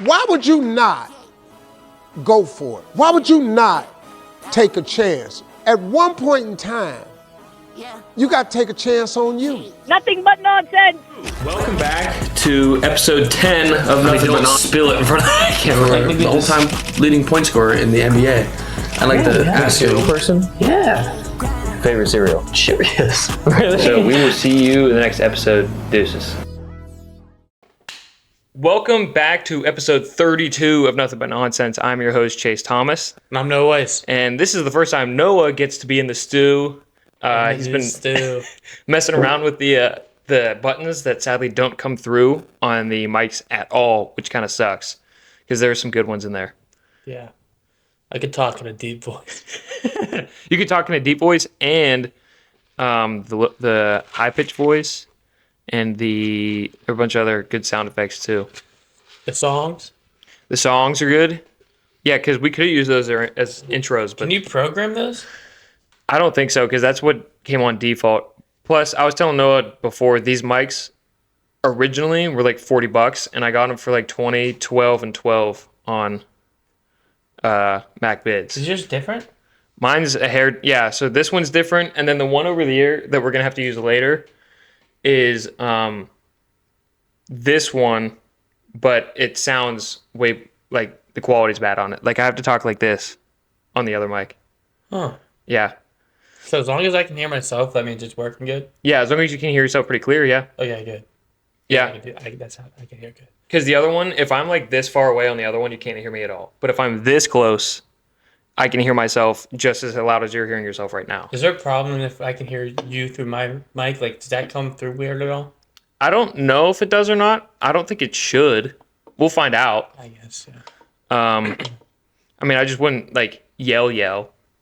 Why would you not go for it? Why would you not take a chance? At one point in time, you got to take a chance on you. Nothing but nonsense. Welcome back to episode 10 of Nothing But Nonsense. Spill it in front of I can't remember. The all-time leading point scorer in the NBA. I'd like to ask you. Person? Yeah. Favorite cereal? Cheerios. Really? So we will see you in the next episode. Deuces. Welcome back to episode 32 of Nothing But Nonsense. I'm your host, Chase Thomas. And I'm Noah Weiss. And this is the first time Noah gets to be in the stew. He's been messing around with the buttons that sadly don't come through on the mics at all, which kind of sucks because there are some good ones in there. Yeah. I could talk in a deep voice. You could talk in a deep voice and the high-pitched voice and a bunch of other good sound effects too. The songs? The songs are good. Yeah, because we could use those as intros. But can you program those? I don't think so because that's what came on default. Plus, I was telling Noah before, these mics originally were like $40 and I got them for like 20, 12, and 12 on MacBids. Is yours different? Mine's a hair. Yeah, so this one's different. And then the one over the ear that we're going to have to use later is this one, but it sounds way, like the quality's bad on it. Like I have to talk like this on the other mic. Huh. Yeah. So as long as I can hear myself, that means it's working good? Yeah, as long as you can hear yourself pretty clear, yeah. Okay, good. Yeah. That's how I can hear good. Because the other one, if I'm like this far away on the other one, you can't hear me at all. But if I'm this close, I can hear myself just as loud as you're hearing yourself right now. Is there a problem if I can hear you through my mic? Like, does that come through weird at all? I don't know if it does or not. I don't think it should. We'll find out. I guess, yeah. I mean, I just wouldn't like yell.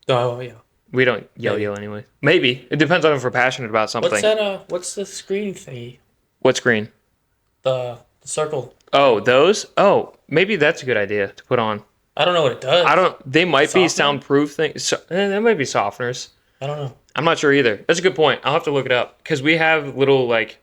Oh, yeah. We don't yell anyway. Maybe. It depends on if we're passionate about something. What's that, what's the screen thingy? What screen? The circle. Oh, those? Oh, maybe that's a good idea to put on. I don't know what it does. They might be Softener? soundproof things. So, that might be softeners. I don't know. I'm not sure either. That's a good point. I'll have to look it up. Because we have little, like,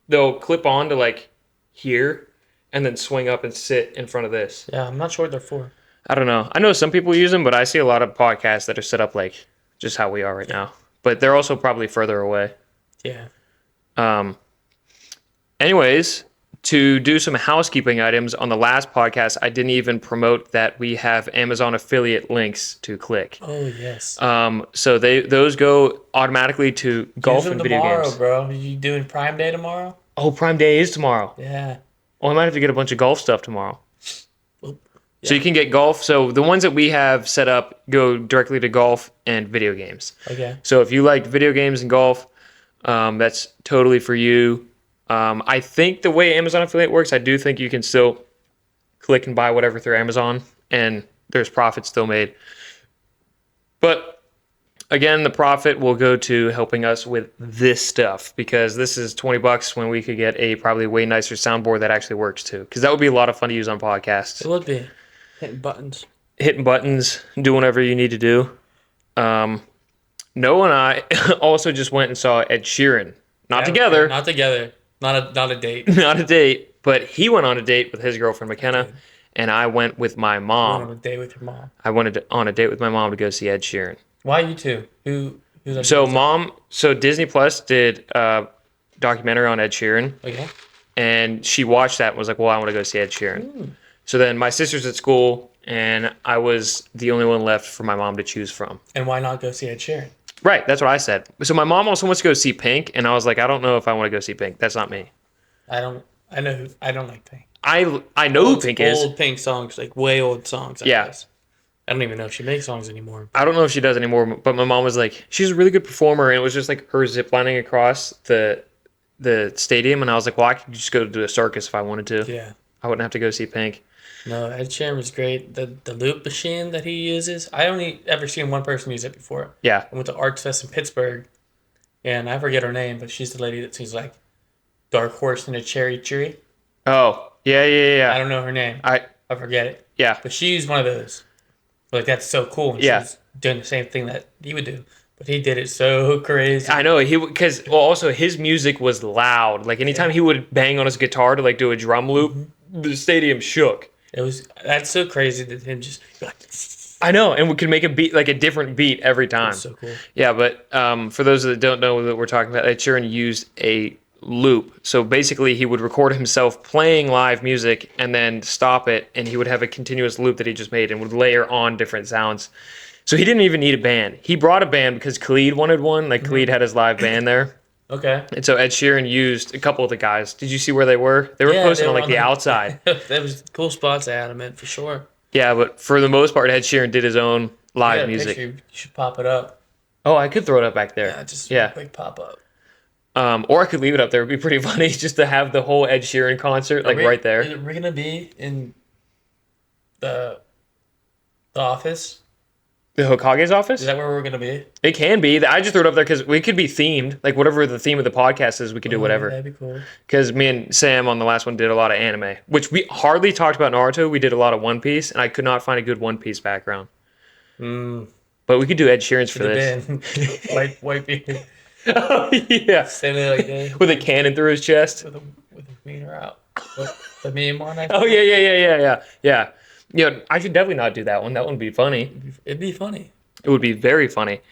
they'll clip on to, like, here and then swing up and sit in front of this. Yeah, I'm not sure what they're for. I don't know. I know some people use them, but I see a lot of podcasts that are set up like just how we are right now. But they're also probably further away. Yeah. Anyways, to do some housekeeping items, on the last podcast, I didn't even promote that we have Amazon affiliate links to click. Oh, yes. So those go automatically to golf and video tomorrow, games. Bro. Are you doing Prime Day tomorrow? Oh, Prime Day is tomorrow. Yeah. Well, I might have to get a bunch of golf stuff tomorrow. Yeah. So you can get golf. So the ones that we have set up go directly to golf and video games. Okay. So if you like video games and golf, that's totally for you. I think the way Amazon affiliate works, I do think you can still click and buy whatever through Amazon and there's profit still made. But again, the profit will go to helping us with this stuff because this is $20 when we could get a probably way nicer soundboard that actually works too. Because that would be a lot of fun to use on podcasts. It would be. Hitting buttons, do whatever you need to do. Noah and I also just went and saw Ed Sheeran. Not together. Not together. Not a date. Not a date. But he went on a date with his girlfriend McKenna, and I went with my mom. Went on a date with your mom. I went on a date with my mom to go see Ed Sheeran. Why you two? Who's So Disney Plus did a documentary on Ed Sheeran. Okay. And she watched that and was like, well, I want to go see Ed Sheeran. So then my sister's at school, and I was the only one left for my mom to choose from. And why not go see Ed Sheeran? Right, that's what I said. So my mom also wants to go see Pink, and I was like, I don't know if I want to go see Pink. That's not me. I don't like Pink. I know who Pink is. Old Pink songs, like way old songs. I guess. I don't even know if she makes songs anymore. I don't know if she does anymore, but my mom was like, she's a really good performer, and it was just like her ziplining across the stadium, and I was like, well, I could just go to a circus if I wanted to. Yeah. I wouldn't have to go see Pink. No, Ed Sheeran was great. The loop machine that he uses, I only ever seen one person use it before. Yeah. I went to Arts Fest in Pittsburgh, and I forget her name, but she's the lady that sings like Dark Horse in a Cherry Tree. Oh, yeah. I don't know her name. I forget it. Yeah. But she used one of those. Like, that's so cool. And Yeah. she's doing the same thing that he would do. But he did it so crazy. I know because also his music was loud. Like anytime he would bang on his guitar to like do a drum loop, the stadium shook. That's so crazy that him just be like, I know, and we could make a beat like a different beat every time. that's so cool. Yeah, but for those that don't know that we're talking about, Ed Sheeran used a loop. So basically, he would record himself playing live music and then stop it, and he would have a continuous loop that he just made and would layer on different sounds. So he didn't even need a band. He brought a band because Khalid wanted one. Like Khalid had his live band there. Okay. And so Ed Sheeran used a couple of the guys. Did you see where they were? They were Yeah, posted they on were like on the the- outside. That was cool spots they had him in for sure. Yeah, but for the most part, Ed Sheeran did his own You live got a music. picture, you should pop it up. Oh, I could throw it up back there. Yeah, just Yeah. quick pop up. Or I could leave it up there. It'd be pretty funny just to have the whole Ed Sheeran concert like right there. Are we gonna be in the office? The Hokage's office? Is that where we're gonna be? It can be. I just threw it up there because we could be themed. Like whatever the theme of the podcast is, we could do whatever. That'd be cool. Because me and Sam on the last one did a lot of anime, which we hardly talked about Naruto. We did a lot of One Piece, and I could not find a good One Piece background. But we could do Ed Sheeran's for The this. band, white beard, Oh, yeah. standing like that With a cannon through his chest. with a wiener out. The meme on it. Oh, yeah. Yeah, I should definitely not do that one. That one would be funny. It'd be funny. It would be very funny.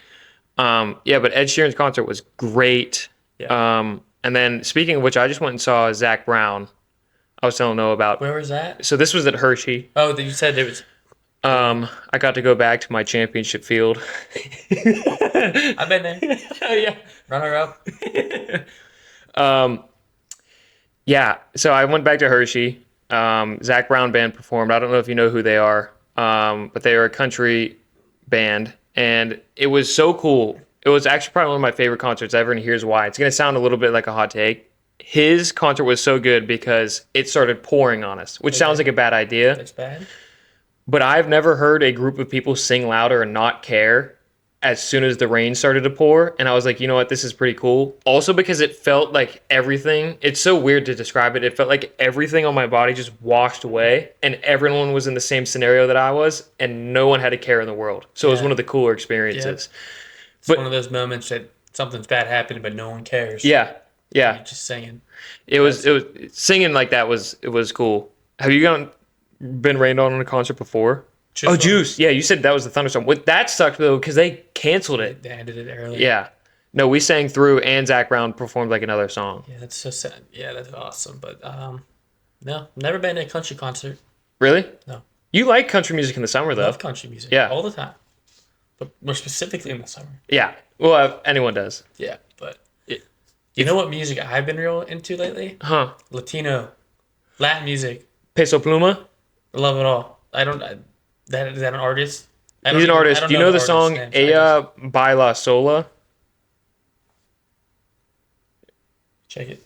Yeah, but Ed Sheeran's concert was great. Yeah. And then speaking of which, I just went and saw Zach Brown. I was telling Noah about. Where was that? So this was at Hershey. Oh, you said there was. I got to go back to my championship field. I've been there. Yeah. Runner up. Yeah, so I went back to Hershey. Zach Brown Band performed. I don't know if you know who they are, but they are a country band, and it was so cool. It was actually probably one of my favorite concerts ever, and here's why. It's going to sound a little bit like a hot take. His concert was so good because it started pouring on us, which sounds like a bad idea, That's bad. but I've never heard a group of people sing louder and not care as soon as the rain started to pour. And I was like, you know what, this is pretty cool. Also because it felt like everything, it's so weird to describe it. It felt like everything on my body just washed away and everyone was in the same scenario that I was and no one had a care in the world. So it was Yeah. one of the cooler experiences. It's But- one of those moments that something's bad happened, but no one cares. Yeah. You're just singing. It was singing like that it was cool. Have you been rained on in a concert before? Juice. Yeah, you said that was the thunderstorm. That sucked though because they canceled it. They ended it early. Yeah. No, we sang through and Zach Brown performed like another song. Yeah, that's so sad. Yeah, that's awesome. But no, never been to a country concert. Really? No. You like country music in the summer though. Love country music. Yeah. All the time. But more specifically in the summer. Yeah. Well, anyone does. Yeah, but you know what music I've been real into lately? Huh. Latino, Latin music. Peso Pluma? I love it all. Is that an artist? He's an artist. Do you know the song Ella Baila Sola? Check it.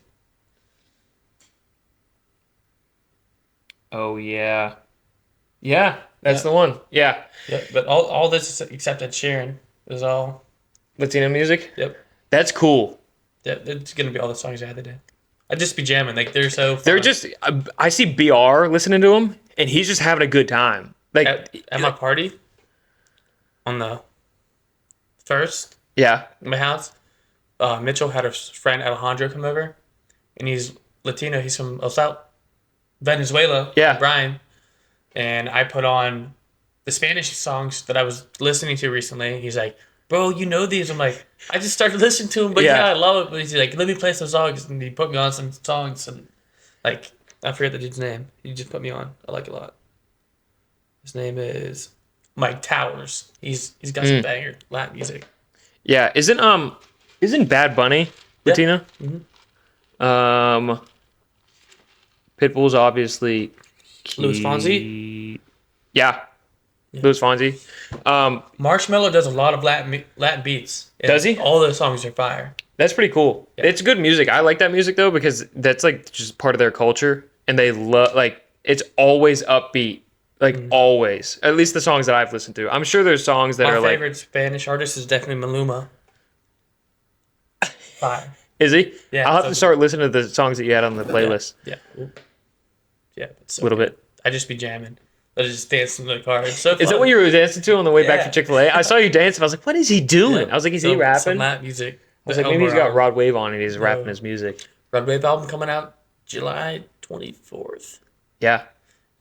Oh, yeah. Yeah, that's the one. Yeah. Yeah, but all this except Ed Sheeran is all. Latino music? Yep. That's cool. Yep. It's gonna be all the songs I had today. I'd just be jamming. Like they're so. Fun. They're just, I see BR listening to him, and he's just having a good time. Like, at my party. On the first yeah. in my house, Mitchell had a friend Alejandro come over, and he's Latino. He's from El Salvador, Venezuela. Yeah. Brian, and I put on the Spanish songs that I was listening to recently. He's like, "Bro, you know these?" I'm like, "I just started listening to them, but Yeah. yeah, I love it." But he's like, "Let me play some songs," and he put me on some songs, and like I forget the dude's name. He just put me on. I like it a lot. His name is Mike Towers. He's got some banger Latin music. Yeah. Isn't Bad Bunny Latino? Pitbull's obviously Louis Fonsi? Yeah. Louis Fonsi. Marshmello does a lot of Latin beats. And Does he? All those songs are fire. That's pretty cool. Yeah. It's good music. I like that music though because that's like just part of their culture, and they love like it's always upbeat, like always. At least the songs that I've listened to. I'm sure there's songs that My are favorite Spanish artist is definitely Maluma. Fire. like, is he? Yeah, I'll have so- to start listening to the songs that you had on the playlist Yeah. Yeah. It's so a little good. bit. I just be jamming. I just dance in the car. It's so fun. Is that what you were dancing to on the way back Yeah. from Chick-fil-A? I saw you dancing. I was like, what is he doing? Yeah. I was like, is he Some rapping? I Latin music. was like, maybe he's got Rod Wave on and he's rapping his music. Rod Wave album coming out July 24th. Yeah.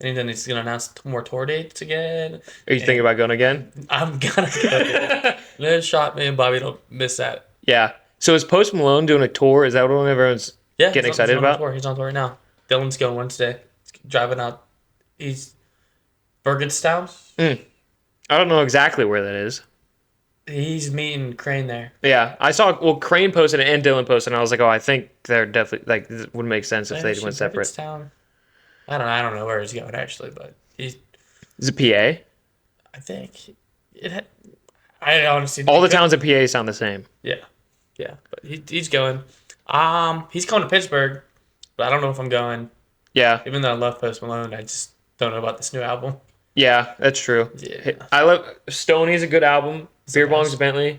And then he's gonna announce more tour dates again. Are you thinking about going again? I'm gonna go. Then shot me and Bobby don't miss that. Yeah. So is Post Malone doing a tour? Is that what everyone's Yeah, getting excited he's on about? Tour. He's on tour now. Dylan's going Wednesday. He's driving out. He's Bergenstown. I don't know exactly where that is. He's meeting Crane there. Yeah, I saw. Well, Crane posted it and Dylan posted, and I was like, oh, I think they're definitely like this would make sense if they went separate. Bergenstown. I don't know where he's going actually, but he's. Is it PA? I think it. I honestly. All the towns in PA sound the same. Yeah, but he's going. He's going to Pittsburgh, but I don't know if I'm going. Yeah, Even though I love Post Malone, I just don't know about this new album. yeah, that's true. Yeah. I love Stoney's a good album. Beer Bongs Bentley.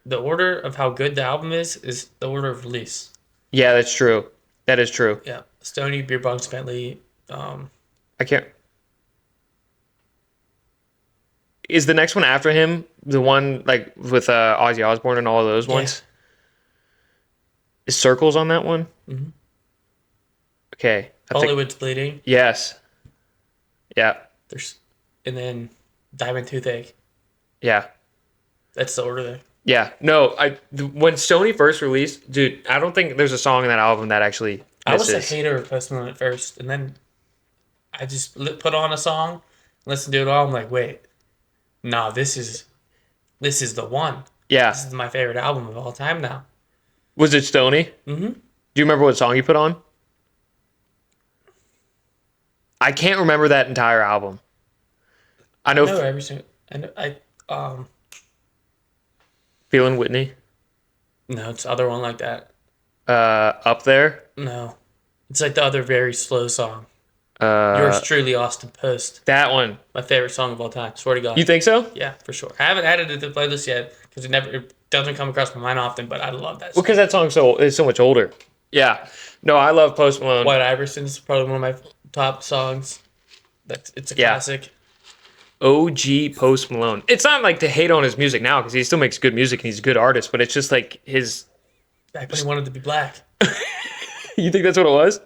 The order of how good the album is the order of release. Yeah, that's true. That is true. Yeah, Stoney, Beer Bongs, Bentley. I can't. Is the next one after him the one like with Ozzy Osbourne and all of those ones? Is Circles on that one? Mm-hmm. Okay. I think, Hollywood's Bleeding. yes. Yeah. And then Diamond Toothache. Yeah. That's the order there. Yeah. No, when Stoney first released, dude, I don't think there's a song in that album that actually I was a misses. hater of Post Malone at first, and then I just put on a song, listened to it all. I'm like, wait, no, this is the one. Yeah. This is my favorite album of all time now. Was it Stoney? Mm-hmm. Do you remember what song you put on? I can't remember that entire album. I know, No, every single. Feeling Whitney. No, it's the other one like that. Up There. No, it's like the other very slow song. Uh, Yours truly, Austin Post. that one. My favorite song of all time. Swear to God. You think so? Yeah, for sure. I haven't added it to the playlist yet because it doesn't come across my mind often. But I love that Well, song. because that song's is so much older. Yeah. No, I love Post Malone. White Iverson's probably one of my top songs. It's a Yeah. classic. OG Post Malone. It's not like to hate on his music now because he still makes good music and he's a good artist, but it's just like his. Back when he wanted to be black. You think that's what it was?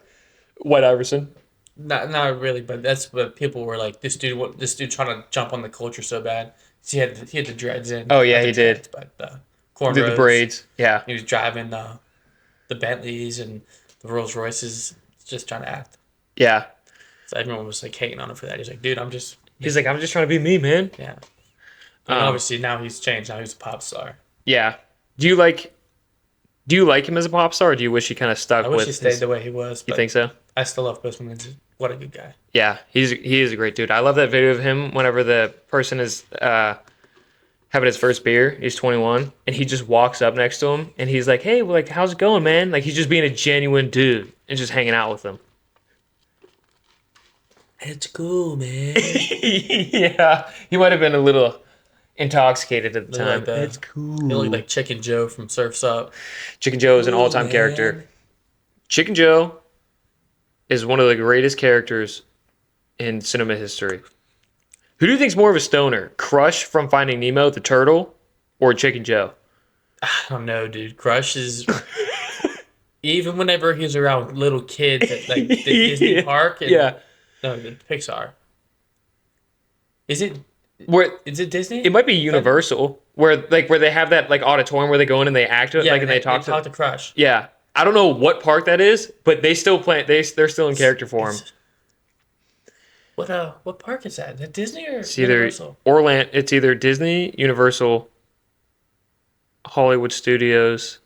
White Iverson. Not really, but that's what people were like. This dude trying to jump on the culture so bad. So he had the dreads in. Oh, yeah, Not the he did. dreads, But Did cornrows. the braids. Yeah. He was driving the Bentleys and the Rolls Royces, just trying to act. Yeah. So everyone was like hating on him for that. He's like, dude, I'm just He's like, I'm just trying to be me, man. yeah. And obviously now he's changed. Now he's a pop star. Yeah. Do you like him as a pop star, or do you wish he kind of stuck I with wish he stayed his, the way he was. You But think so? I still love Post Malone. What a good guy. Yeah, he is a great dude. I love that video of him whenever the person is having his first beer. He's 21, and he just walks up next to him, and he's like, "Hey, well, like, how's it going, man?" Like, he's just being a genuine dude and just hanging out with them. It's cool, man. Yeah, he might have been a little intoxicated at the time. Like It's cool. He looked like Chicken Joe from Surf's Up. Chicken Joe is an all-time man. character. Chicken Joe is one of the greatest characters in cinema history. Who do you think's more of a stoner? Crush from Finding Nemo, the turtle, or Chicken Joe? I don't know, dude. Crush is even whenever he's around little kids at like the Disney Yeah. park. And, Yeah. No, the Pixar. Is it Where Disney? it might be Universal, where they have that like auditorium where they go in and they act and they talk to. Crush. Yeah, I don't know what park that is, but they still play. They're still in character for him. What park is that? Is it Disney or It's either Universal? Orlando. It's either Disney, Universal, Hollywood Studios,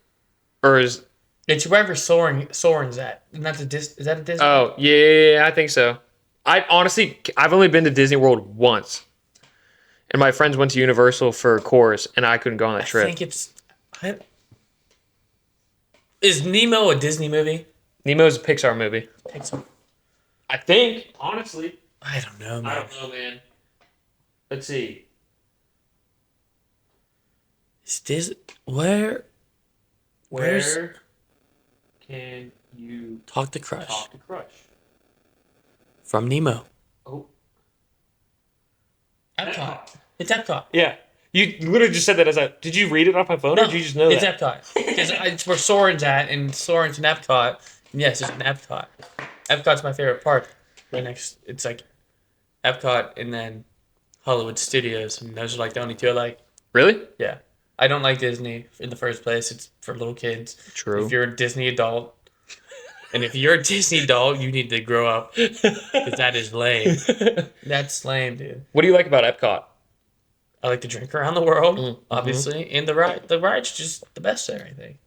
or is It's wherever Soaring's at. Isn't that is that a Disney? oh yeah, I think so. I've only been to Disney World once, and my friends went to Universal for a course, and I couldn't go on that I trip. think it's. Is Nemo a Disney movie? Nemo's a Pixar movie. Pixar. I think, honestly. I don't know, man. I don't know, man. Let's see. Is this where's Where can you Talk to Crush talk to Crush? from Nemo? Oh. Epcot. It's Epcot. Yeah. You literally just said that as a. Did you read it off my phone, or did you just know it's that? Epcot. It's where Soarin's at, and Soarin's in Epcot. And yes, it's in Epcot. Epcot's my favorite park. right next. It's like Epcot and then Hollywood Studios, and those are like the only two I like. Really? Yeah, I don't like Disney in the first place. It's for little kids. True. If you're a Disney adult, and if you're a Disney adult, you need to grow up because that is lame. That's lame, dude. What do you like about Epcot? I like to drink around the world, obviously, and the ride. The ride's just the best there, I think.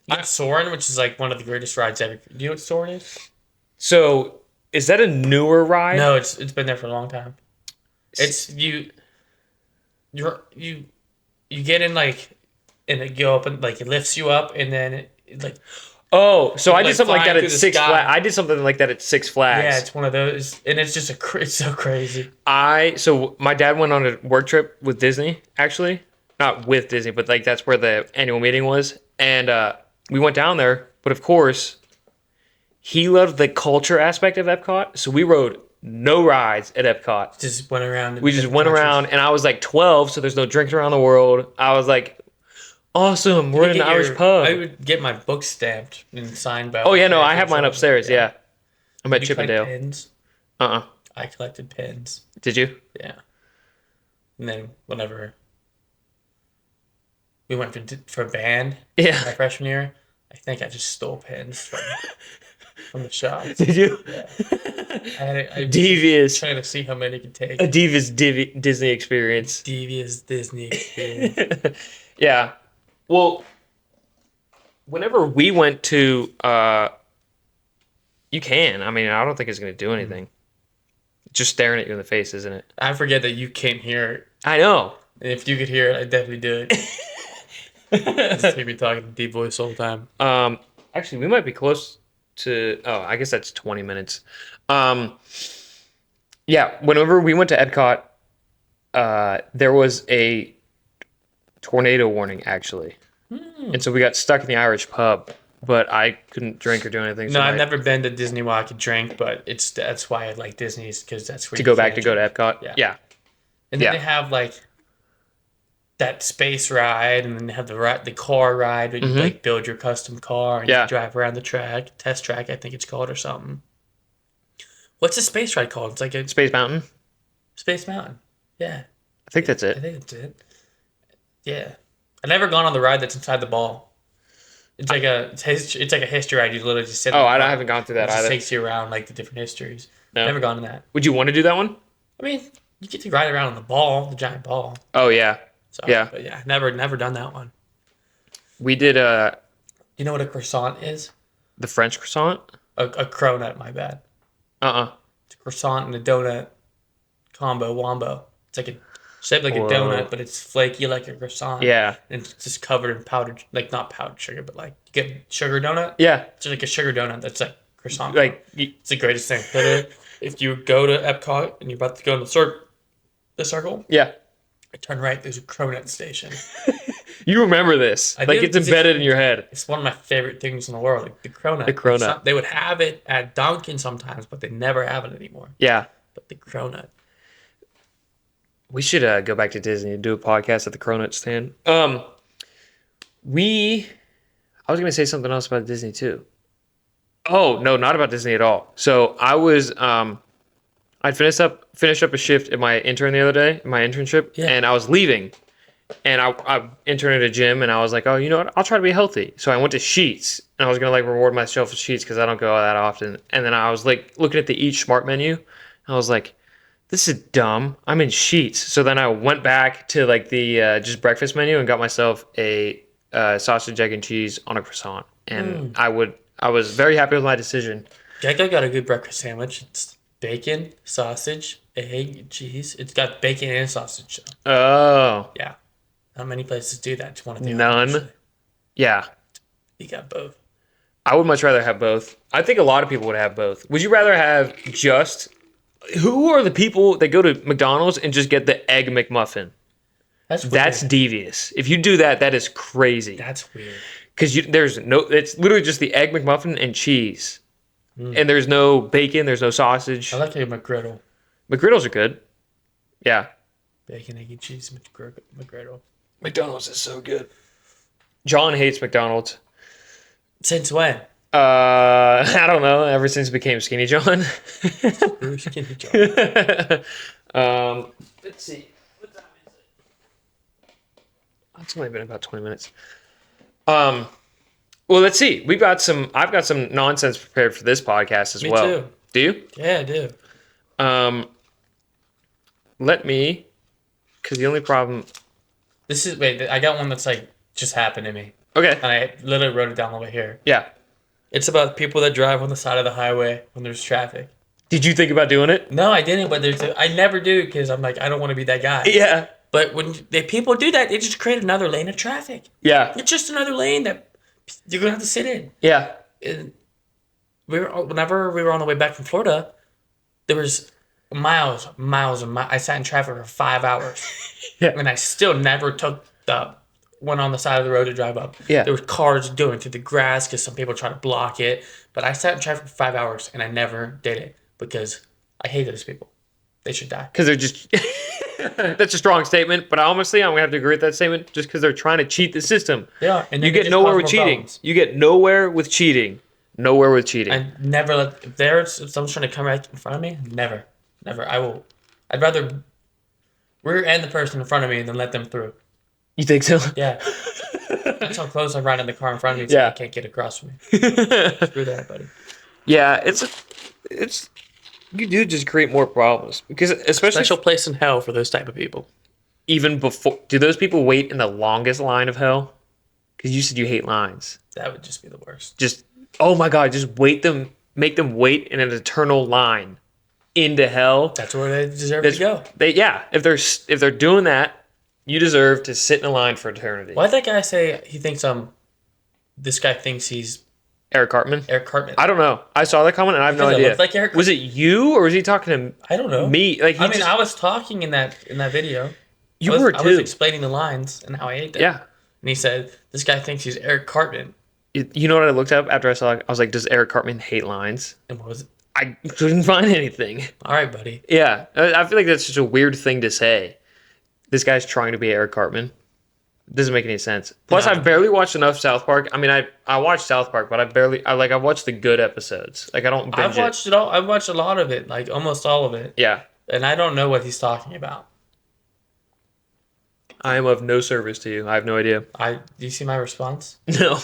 You got Soarin', which is like one of the greatest rides ever. Do you know what Soarin' is? So, is that a newer ride? No, it's been there for a long time. It's you get in like, and it go up and like it lifts you up, and then it like Oh, so I did like something like that flying at through the Six sky. Flags. I did something like that at Six Flags. yeah, it's one of those, and it's just it's so crazy. So my dad went on a work trip with Disney, actually. Not with Disney, but like that's where the annual meeting was. And we went down there, but of course, he loved the culture aspect of Epcot. So we rode no rides at Epcot. Just went around. We just went around, and I was like 12, so there's no drinking around the world. I was like, awesome, we're in an Irish pub. I would get my book stamped and signed by. Oh yeah, no, I have mine upstairs. Yeah, I'm at Did you collect Chippendale. pins? I collected pins. Did you? Yeah. And then whenever we went for band my Yeah. freshman year, I think I just stole pins from the shop. Did you? I was Devious. trying to see how many I could take. A devious Disney experience. Devious Disney experience. Yeah. Well, whenever we went to, you can. I mean, I don't think it's going to do anything. Just staring at you in the face, isn't it? I forget that you can't hear it. I know. And if you could hear it, I'd definitely do it. Just hear me talking in deep voice all the time. Actually, we might be close to. Oh, I guess that's 20 minutes. Yeah. Whenever we went to Epcot, there was a tornado warning actually, and so we got stuck in the Irish pub. But I couldn't drink or do anything. So No, I've never been to Disney where I could drink, but that's why I like Disney's because that's where to you go can back to go to drink. Epcot. Yeah. Yeah. And then Yeah. they have like that space ride, and then they have the car ride where you like build your custom car and Yeah. you drive around the track, test track, I think it's called or something. What's the space ride called? It's like a Space Mountain. Space Mountain. Yeah, I think that's I it. think that's it. Yeah, I've never gone on the ride that's inside the ball. It's like a history ride. You literally just sit. Oh, in the I car. haven't gone through It that just either. takes you around like the different histories. No. Never gone to that. Would you want to do that one? I mean, you get to ride around on the ball, the giant ball. Oh yeah, So, Yeah. But yeah, never done that one. we did You know what a croissant is? the French croissant. A cronut, my bad. Uh-uh. It's a croissant and a donut combo, wombo. It's like shaped like Whoa. a donut, but it's flaky like a croissant. Yeah. And it's just covered in powdered, like not powdered sugar, but like you get sugar donut. Yeah. It's like a sugar donut that's like croissant. Like It's the greatest thing. Literally, if you go to Epcot and you're about to go in the circle, yeah. turn right. There's a cronut station. You remember this. I Like do, it's because embedded in your head. It's one of my favorite things in the world. Like the cronut. The cronut. They would have it at Dunkin' sometimes, but they never have it anymore. Yeah. But the cronut. We should go back to Disney and do a podcast at the Cronut stand. I was gonna say something else about Disney too. Oh no, not about Disney at all. So I was I finished up a shift at my intern the other day, my internship, Yeah. and I was leaving. And I interned at a gym, and I was like, oh, you know what? I'll try to be healthy. So I went to Sheets, and I was gonna like reward myself with Sheets because I don't go that often. And then I was like looking at the Eat Smart menu, and I was like, this is dumb. I'm in Sheets. So then I went back to like the just breakfast menu and got myself a sausage, egg, and cheese on a croissant. And I was very happy with my decision. Gecko got a good breakfast sandwich. It's bacon, sausage, egg, cheese. It's got bacon and sausage. So. Oh, Yeah. Not many places do that. It's one of the None. options. yeah. You got both. I would much rather have both. I think a lot of people would have both. Would you rather have just... Who are the people that go to McDonald's and just get the Egg McMuffin? That's weird. That's devious. If you do that, that is crazy. That's weird. Because it's literally just the Egg McMuffin and cheese. And there's no bacon, there's no sausage. I like a McGriddle. McGriddles are good. Yeah. Bacon, egg, and cheese McGriddle. McDonald's is so good. John hates McDonald's. Since when? I don't know. Ever since I became Skinny John. Bruce Skinny John. Let's see. What time is it? It's only been about 20 minutes. Well, let's see. I've got some nonsense prepared for this podcast as Me well. too. Do you? Yeah, I do. Because the only problem. Wait, I got one that's like just happened to me. Okay. And I literally wrote it down over here. Yeah. It's about people that drive on the side of the highway when there's traffic. Did you think about doing it? No, I didn't, but I never do because I'm like, I don't want to be that guy. Yeah. But when people do that, they just create another lane of traffic. Yeah. It's just another lane that you're going to have to sit in. Yeah. And whenever we were on the way back from Florida, there was miles and miles. I sat in traffic for 5 hours. Yeah. And I still never took the one on the side of the road to drive up. Yeah. There was cars doing it through the grass because some people try to block it. But I sat in traffic for 5 hours and I never did it because I hate those people. They should die. Because they're just. That's a strong statement, but honestly, I'm going to have to agree with that statement just because they're trying to cheat the system. Yeah. And You then get it just nowhere causes with more cheating. problems. You get nowhere with cheating. Nowhere with cheating. I never let if someone's trying to come right in front of me, never. I'd rather rear end the person in front of me than let them through. You think so? Yeah. That's how close I ride in the car in front of me so Yeah. they can't get across from me. Screw that, buddy. Yeah, it's you do just create more problems because especially Special place in hell for those type of people. even before. Do those people wait in the longest line of hell? Because you said you hate lines. That would just be the worst. Just oh my god, just make them wait in an eternal line into hell. That's where they deserve to go. If they're doing that, you deserve to sit in a line for eternity. Why'd that guy say he thinks this guy thinks he's Eric Cartman? Eric Cartman? I don't know. I saw that comment and I have no Because it idea. looked like Eric Was it you or was he talking I don't know. to me? Like I was talking in that video. you I was, were I was too. explaining the lines and how I hate them. Yeah. And he said, this guy thinks he's Eric Cartman. You know what I looked up after I saw it? I was like, does Eric Cartman hate lines? And what was it? I couldn't find anything. All right, buddy. Yeah. I feel like that's just a weird thing to say. This guy's trying to be Eric Cartman. Doesn't make any sense. Plus, No. I've barely watched enough South Park. I mean, I watched South Park, but I've watched the good episodes. Like, I don't binge I've watched it all. I've watched a lot of it, like almost all of it. Yeah. And I don't know what he's talking about. I am of no service to you. I have no idea. Do you see my response? No.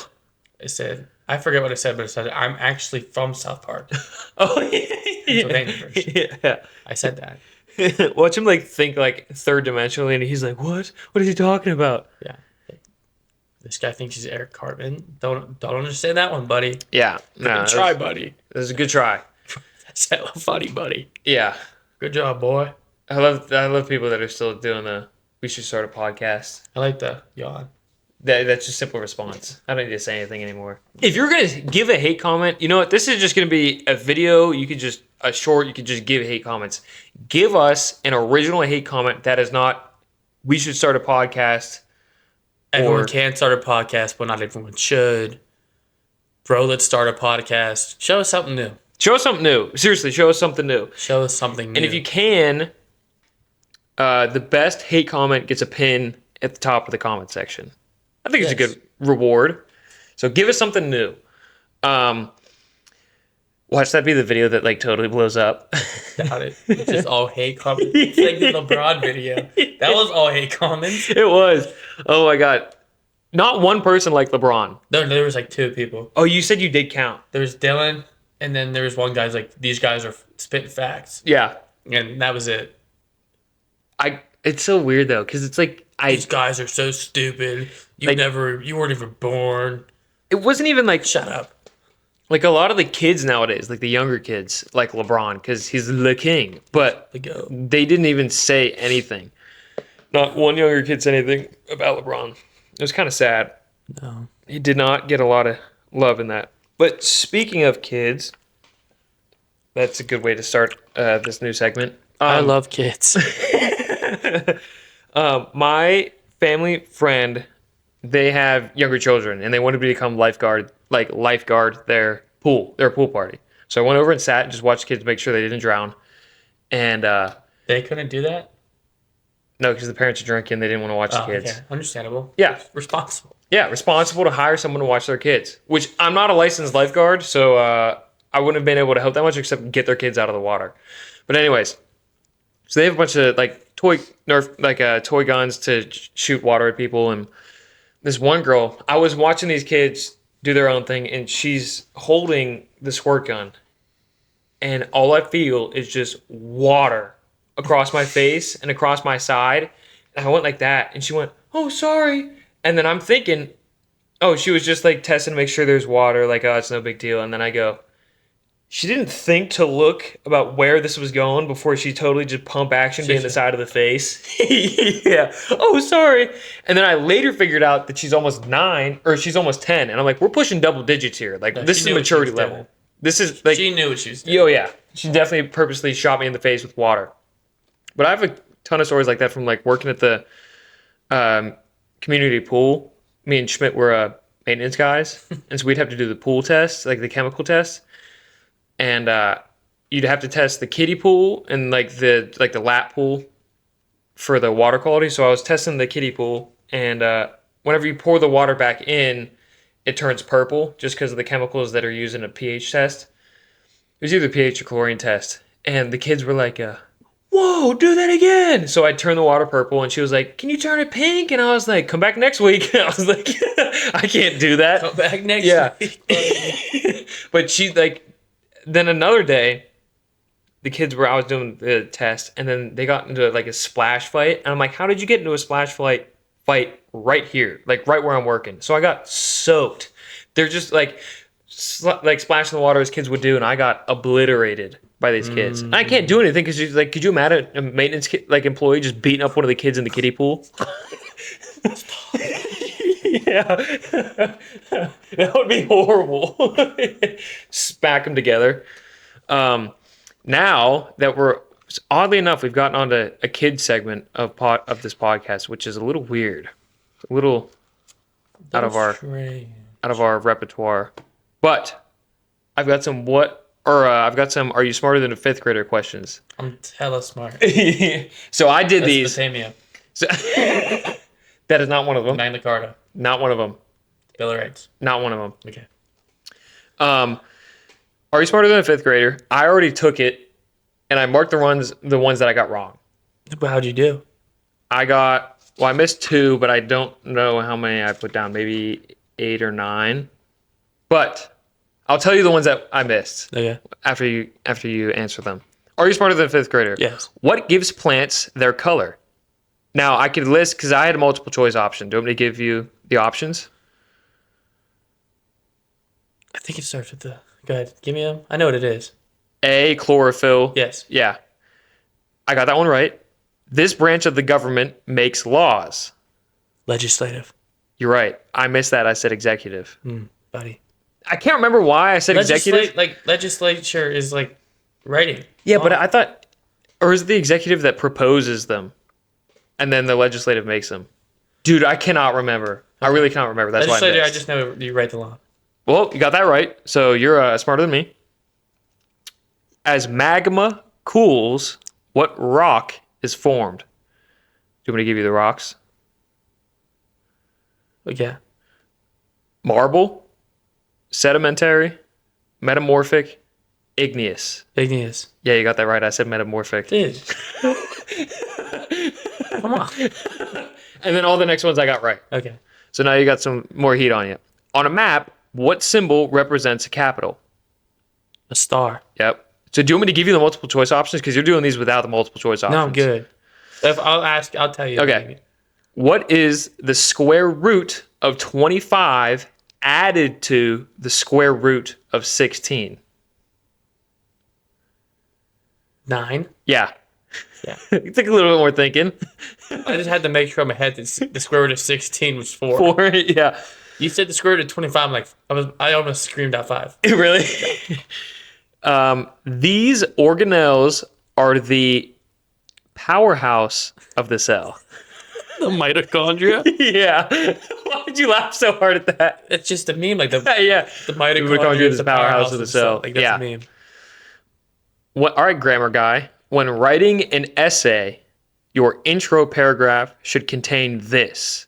It said, I forget what it said, but it said, I'm actually from South Park. Oh, Pennsylvania version. yeah. I said that. Watch him like think like third dimensionally, and he's like, "What? What is he talking about?" Yeah. This guy thinks he's Eric Cartman. Don't understand that one, buddy. Yeah, no, Try, buddy. That was a good try. That's hella funny, buddy. Yeah, Good job, boy. I love people that are still doing the. We should start a podcast. I like the yawn. That's just simple response. I don't need to say anything anymore. If you're gonna give a hate comment, you know what? This is just gonna be a video. You could just you could just give hate comments. Give us an original hate comment that is not. We should start a podcast. Everyone can start a podcast, but not everyone should. Bro, let's start a podcast. Show us something new. Show us something new. Seriously, show us something new. Show us something new. And if you can, the best hate comment gets a pin at the top of the comment section. I think it's a good reward. So give us something new. Watch that be the video that like totally blows up. Doubt it. It's just all hate comments. It's like the LeBron video. That was all hate comments. It was. Oh my god. Not one person like LeBron. There was like two people. Oh, you said you did count. There was Dylan, and then there was one guy's like, these guys are spitting facts. Yeah. And that was it. It's so weird though, because it's like These guys are so stupid. You weren't even born. it wasn't even like Shut up. like a lot of the kids nowadays, like the younger kids, like LeBron, because he's the king. But The goat. they didn't even say anything. Not one younger kid said anything about LeBron. It was kind of sad. No. He did not get a lot of love in that. But speaking of kids, that's a good way to start this new segment. I love kids. My family friend, they have younger children, and they wanted me to come lifeguard their pool party. So I went over and sat and just watched kids make sure they didn't drown. And They couldn't do that? no, because the parents are drinking, they didn't want to watch the kids. Okay. Understandable. Yeah. Responsible. Yeah, responsible to hire someone to watch their kids. Which I'm not a licensed lifeguard, so I wouldn't have been able to help that much except get their kids out of the water. But anyways, so they have a bunch of like toy guns to shoot water at people, and this one girl, I was watching these kids do their own thing, and she's holding the squirt gun, and all I feel is just water across my face and across my side. And I went like that, and she went, "Oh, sorry." And then I'm thinking, oh, she was just like testing to make sure there's water, like, oh, it's no big deal. And then I go, she didn't think to look about where this was going before she totally just pump action me in the side of the face. Yeah. Oh, sorry. And then I later figured out that she's almost 9 or she's almost 10. And I'm like, we're pushing double digits here. Like, this is maturity level. Doing. This is like. She knew what she was doing. Oh, yeah. She definitely purposely shot me in the face with water. But I have a ton of stories like that from like working at the community pool. Me and Schmidt were maintenance guys. And so we'd have to do the pool test, like the chemical test. And you'd have to test the kiddie pool and like the lap pool for the water quality. So I was testing the kiddie pool, and whenever you pour the water back in, it turns purple just because of the chemicals that are used in a pH test. It was either pH or chlorine test, and the kids were like, "Whoa, do that again!" So I turned the water purple, and she was like, "Can you turn it pink?" And I was like, "Come back next week." And I was like, "I can't do that." Come back next week. But she like. Then another day, I was doing the test, and then they got into like a splash fight. And I'm like, how did you get into a splash fight right here? Like right where I'm working. So I got soaked. They're just like splashing the water as kids would do. And I got obliterated by these kids. And I can't do anything because like, could you imagine a maintenance employee just beating up one of the kids in the kiddie pool? Yeah, that would be horrible. Smack them together. Now that oddly enough, we've gotten onto a kid segment of this podcast, which is a little weird, a little out of our repertoire. But I've got some are you smarter than a fifth grader questions? I'm hella smart. So I did That's these. Mesopotamia. So, that is not one of them. Magna Carta. Not one of them. Bill of Rights. Not one of them. Okay. Are you smarter than a fifth grader? I already took it, and I marked the ones that I got wrong. But how'd you do? I missed 2, but I don't know how many I put down. Maybe 8 or 9. But I'll tell you the ones that I missed. Okay. After you answer them. Are you smarter than a fifth grader? Yes. What gives plants their color? Now, I could list, because I had a multiple choice option. Do you want me to give you the options? I think it starts with the... Go ahead. Give me them. I know what it is. A, chlorophyll. Yes. Yeah. I got that one right. This branch of the government makes laws. Legislative. You're right. I missed that. I said executive. Buddy. I can't remember why I said executive. Like, legislature is like writing. Yeah, but I thought... Or is it the executive that proposes them? And then the legislative makes them. Dude, I cannot remember. I really cannot remember. That's legislature, why I just know you write the law. Well, you got that right. So you're smarter than me. As magma cools, what rock is formed? Do you want me to give you the rocks? Okay. Marble, sedimentary, metamorphic, igneous. Igneous. Yeah, you got that right. I said metamorphic. Dude. Come on. And then all the next ones I got right. Okay. So now you got some more heat on you. On a map, what symbol represents a capital? A star. Yep. So do you want me to give you the multiple choice options? Because you're doing these without the multiple choice options. No, I'm good. If I'll tell you. Okay. What is the square root of 25 added to the square root of 16? 9. Yeah. Yeah. It took a little bit more thinking. I just had to make sure in my head that the square root of 16 was 4. 4, yeah. You said the square root of 25. I'm like, I almost screamed out 5. Really? These organelles are the powerhouse of the cell. The mitochondria? Yeah. Why did you laugh so hard at that? It's just a meme. Like the Yeah. mitochondria is the powerhouse of the cell. Like that's Yeah. a meme. All right, grammar guy. When writing an essay, your intro paragraph should contain this.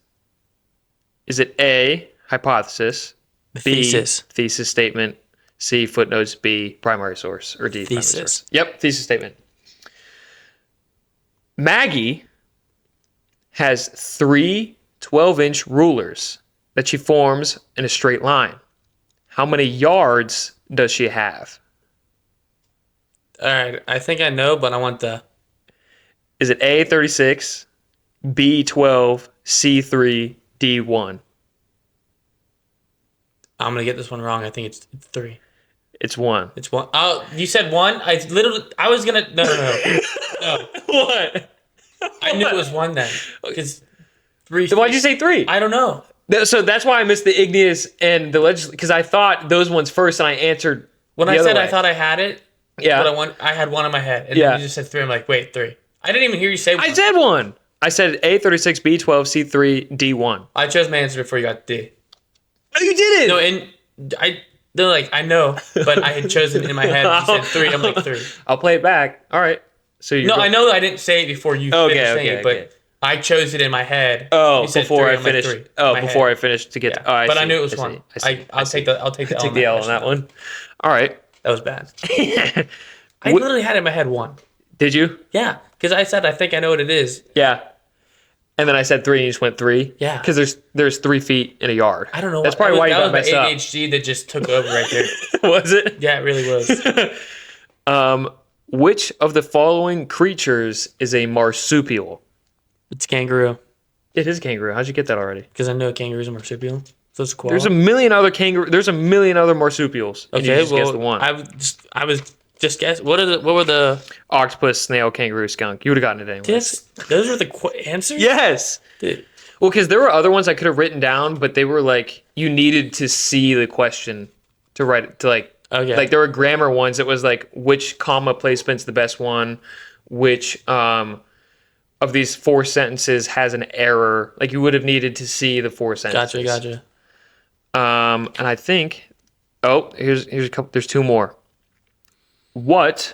Is it A, hypothesis, B, Thesis. thesis statement, C, footnotes, B, primary source, or D, primary Thesis. source? Yep, thesis statement. Maggie has 3 12-inch rulers that she forms in a straight line. How many yards does she have? All right, I think I know, but I want the. Is it A, 36, B, 12, C, 3, D, 1? I'm gonna get this one wrong. I think it's 3. It's 1. It's 1. Oh, you said 1. I was gonna. No. No. What? I knew it was 1 then. Because 3. Then why'd you say 3? I don't know. So that's why I missed the igneous and the legislative, because I thought those ones first, and I answered. When the I other said way. I thought I had it, Yeah. but I had 1 in my head, and Yeah. then you just said 3. I'm like, wait, 3. I didn't even hear you say 1. I said 1. I said A, 36, B, 12, C, 3, D, 1. I chose my answer before you got D. No, you didn't. No, and they're like, I know, but I had chosen in my head. You said 3. I'm like 3. I'll play it back. All right. So you No, I know I didn't say it before you finished saying it, but okay. I chose it in my head. Oh, You said before 3, I I'm like, finished. 3 in Oh, my before head. I finished to get. Yeah. Oh, I But see. I knew it was I 1. see. I see. I'll take the. I'll take the. Take the L on that one. All right. That was bad. I literally had it in my head 1. Did you? Yeah, because I said I think I know what it is. Yeah. And then I said 3, and you just went 3. Yeah. Because there's 3 feet in a yard. I don't know. That's probably why you got that was messed my up. ADHD that just took over right there. Was it? Yeah, it really was. Which of the following creatures is a marsupial? It's kangaroo It is a kangaroo. How'd you get that already? because I know kangaroos are marsupial. So it's koala. There's a million other There's a million other marsupials. And you Okay, just guessed the one. I was just guessing. What were the? Octopus, snail, kangaroo, skunk. You would have gotten it anyway. Those were the answers. Yes. Dude. Well, because there were other ones I could have written down, but they were like you needed to see the question to write it to like. Okay. Like there were grammar ones that was like which comma placement's the best one, which of these 4 sentences has an error. Like you would have needed to see the 4 sentences. Gotcha. And I think, here's a couple. There's 2 more. What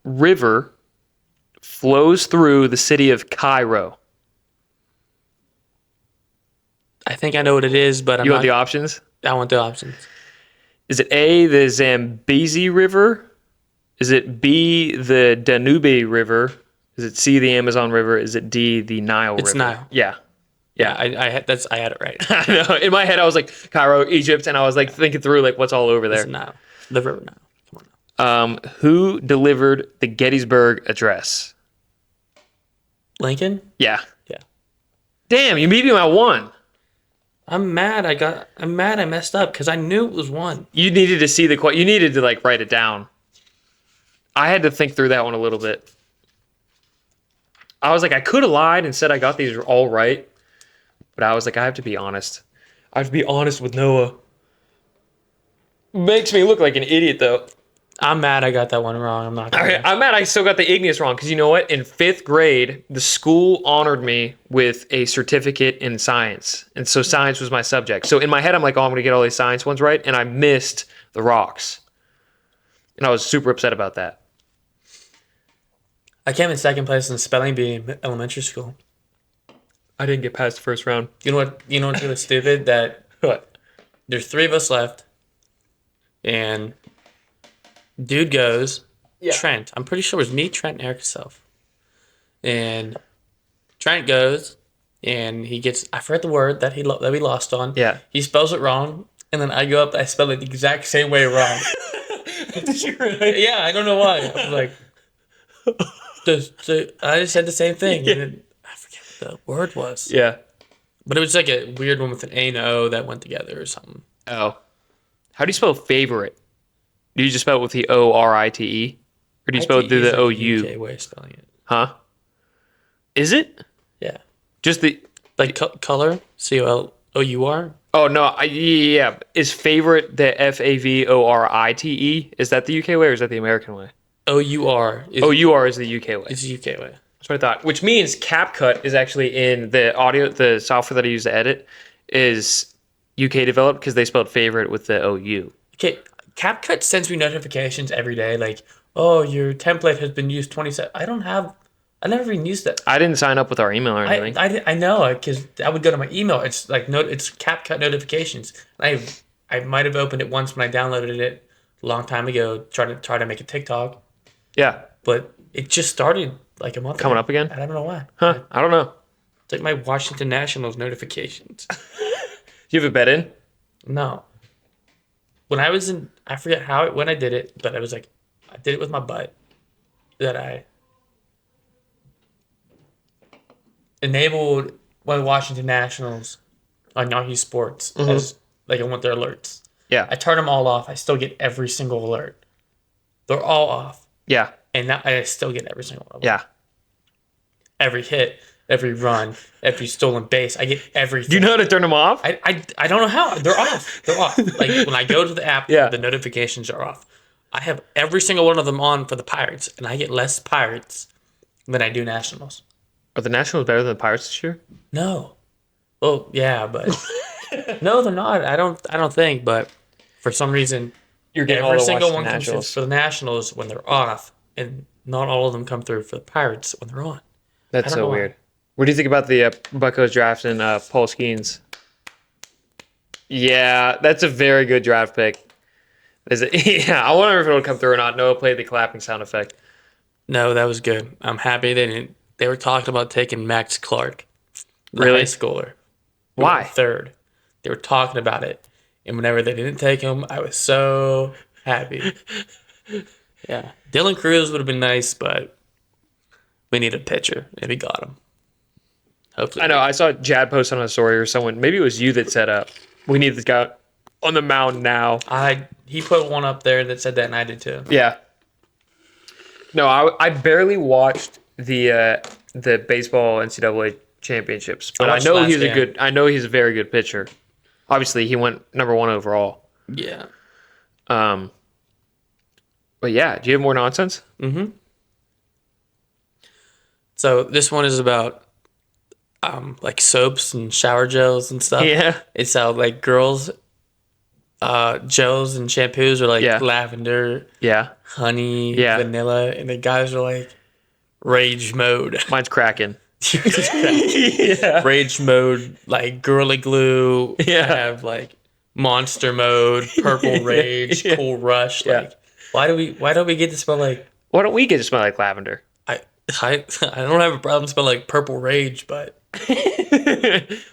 river flows through the city of Cairo? I think I know what it is, but You want the options? I want the options. Is it A, the Zambezi River? Is it B, the Danube River? Is it C, the Amazon River? Is it D, the Nile River? It's Nile. Yeah. Yeah, I had it right. I know. In my head, I was like Cairo, Egypt, and I was like thinking through like what's all over there. It's Nile. The river Nile. Come on now. Who delivered the Gettysburg Address? Lincoln? Yeah. Yeah. Damn, you beat me by 1. I'm mad I messed up because I knew it was 1. You needed to see you needed to like write it down. I had to think through that one a little bit. I was like, I could have lied and said I got these all right, but I was like, I have to be honest. I have to be honest with Noah. Makes me look like an idiot though. I'm mad I got that one wrong. I'm not gonna. I'm mad I still got the igneous wrong because you know what? In 5th grade, the school honored me with a certificate in science. And so science was my subject. So in my head, I'm like, oh, I'm going to get all these science ones right. And I missed the rocks. And I was super upset about that. I came in 2nd place in the spelling bee in elementary school. I didn't get past the first round. You know what's really stupid? That What? there's 3 of us left, and dude goes, Trent. I'm pretty sure it was me, Trent, and Eric himself. And Trent goes, and he gets, I forget the word that we lost on. Yeah. He spells it wrong, and then I go up, I spell it the exact same way wrong. Did you really? Yeah, I don't know why. I was like, I just said the same thing. Yeah. And then I forget what the word was. Yeah. But it was like a weird one with an A and O that went together or something. Oh. How do you spell favorite? Do you just spell it with the O-R-I-T-E? Or do you spell it through the Like O-U? UK way of spelling it. Huh? Is it? Yeah. Just the... Like color, C-O-L-O-U-R. Oh, no. Yeah. Is favorite the F-A-V-O-R-I-T-E? Is that the UK way or is that the American way? O-U-R. O-U-R is the UK way. It's the UK way. That's what I thought. Which means CapCut is actually in the software that I use to edit is UK developed because they spelled favorite with the O-U. Okay, CapCut sends me notifications every day like, oh, your template has been used 27. I don't have I never even used that. I didn't sign up with our email or anything. I know because I would go to my email. It's like it's CapCut notifications. I might have opened it once when I downloaded it a long time ago. Try to make a TikTok, Yeah. but it just started like a month Coming ago. up again? I don't know why. Huh. I don't know. It's like my Washington Nationals notifications. Do you have a bet in? No. When I was in, I forget when I did it, but I was like, I did it with my butt. That I enabled my Washington Nationals on Yahoo Sports as like I want their alerts. Yeah. I turn them all off. I still get every single alert. They're all off, Yeah. and now I still get every single one of them. Yeah. Every hit, every run, every stolen base. I get everything. Do you know how to turn them off? I don't know how. They're off. They're off. Like when I go to the app, Yeah. the notifications are off. I have every single one of them on for the Pirates, and I get less Pirates than I do Nationals. Are the Nationals better than the Pirates this year? No. Well, yeah, but no, they're not. I don't think. But for some reason, You're getting every all the single Washington one comes through Nationals. for the Nationals when they're off, and not all of them come through for the Pirates when they're on. That's I don't know so why. weird. What do you think about the Buccos drafting Paul Skeens? Yeah, that's a very good draft pick. Is it? Yeah, I wonder if it'll come through or not. Noah played the clapping sound effect. No, that was good. I'm happy they didn't. They were talking about taking Max Clark, the Really? high schooler. Why? Third. They were talking about it. And whenever they didn't take him, I was so happy. Yeah. Dylan Cruz would have been nice, but we need a pitcher, and we got him. Hopefully. I know. I saw Jad post on a story or someone. Maybe it was you that said we need this guy on the mound now. He put one up there that said that, and I did too. Yeah. No, I barely watched the baseball NCAA championships, but I watched know last he's a game. good. I know he's a very good pitcher. Obviously, he went number 1 overall. Yeah. But yeah, do you have more nonsense? So this one is about like soaps and shower gels and stuff. Yeah. It's how like girls gels and shampoos are like Yeah. lavender, Yeah. honey, Yeah. vanilla, and the guys are like rage mode. Mine's cracking. Rage mode, like Gorilla Glue. Yeah. I have like Monster mode, Purple Rage, Yeah. Cool Rush. Yeah. Like, why don't we get to smell like Why don't we get to smell like lavender? I don't have a problem smelling like Purple Rage, but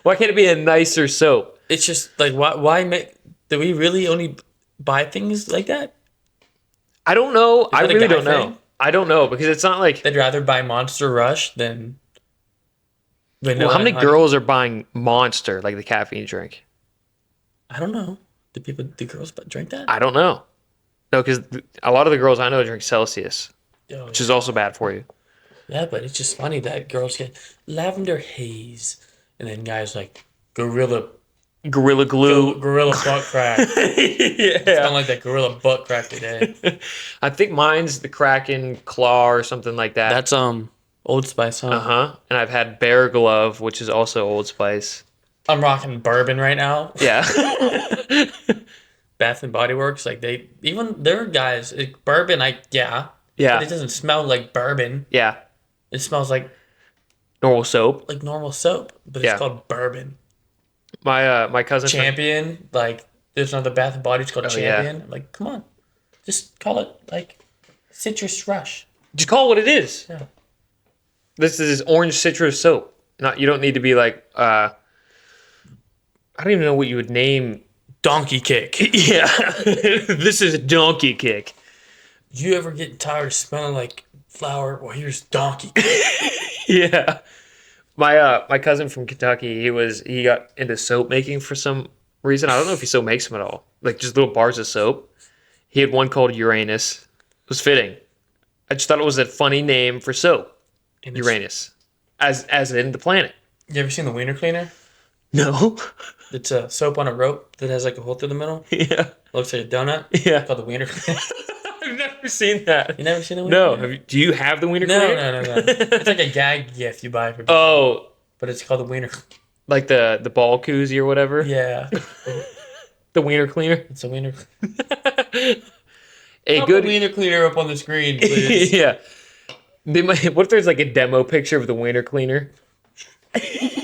Why can't it be a nicer soap? it's just like why make? Do we really only buy things like that? I don't know. I that a really guy don't know. thing? I don't know because it's not like. They'd rather buy Monster Rush than vanilla. Well, how many and honey. girls are buying Monster, like the caffeine drink? I don't know. Do girls drink that? I don't know. No, because a lot of the girls I know drink Celsius, Oh, which is also bad for you. yeah, but it's just funny that girls get lavender haze, and then guys like Gorilla Gorilla Glue. Gorilla butt crack. Yeah. Sound like that Gorilla butt crack today. I think mine's the Kraken Claw or something like that. That's Old Spice, huh? Uh-huh. And I've had Bear Glove, which is also Old Spice. I'm rocking bourbon right now. Yeah. Bath and Body Works, like their guys, bourbon. Yeah. But it doesn't smell like bourbon. Yeah. It smells like Normal soap. normal soap, but it's Yeah. called bourbon. My cousin. Champion, like there's another Bath and Body. It's called yeah. Champion. I'm like, come on, just call it like Citrus Rush. Just call it what it is. Yeah. This is orange citrus soap. You don't need to be like. I don't even know what you would name. Donkey Kick. Yeah. This is a donkey kick. Do you ever get tired of smelling like flour? Well, here's Donkey Kick. Yeah. My cousin from Kentucky, he got into soap making for some reason. I don't know if he still makes them at all. Like just little bars of soap. He had one called Uranus. It was fitting. I just thought it was a funny name for soap. And it's- Uranus. As in the planet. You ever seen the Wiener Cleaner? No. It's a soap on a rope that has like a hole through the middle. Yeah. Looks like a donut. Yeah. Called the Wiener Cleaner. I've never seen that. You never seen the Wiener No. Cleaner? Do you have the wiener No, cleaner? no. It's like a gag gift you buy for people, Oh, but it's called the Wiener. like the ball koozie or whatever? Yeah, The wiener cleaner? it's a Wiener. A Put good the Wiener Cleaner up on the screen, please. yeah. They might. What if there's like a demo picture of the wiener cleaner?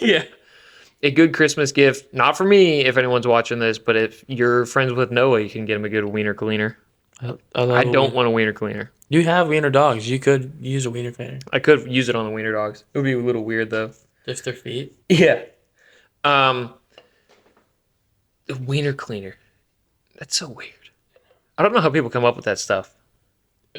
Yeah. A good Christmas gift, not for me if anyone's watching this, but if you're friends with Noah, you can get him a good wiener cleaner. I don't want a wiener cleaner. You have wiener dogs. You could use a wiener cleaner. I could use it on the wiener dogs. It would be a little weird though. Just their feet. Yeah. The wiener cleaner. That's so weird. I don't know how people come up with that stuff.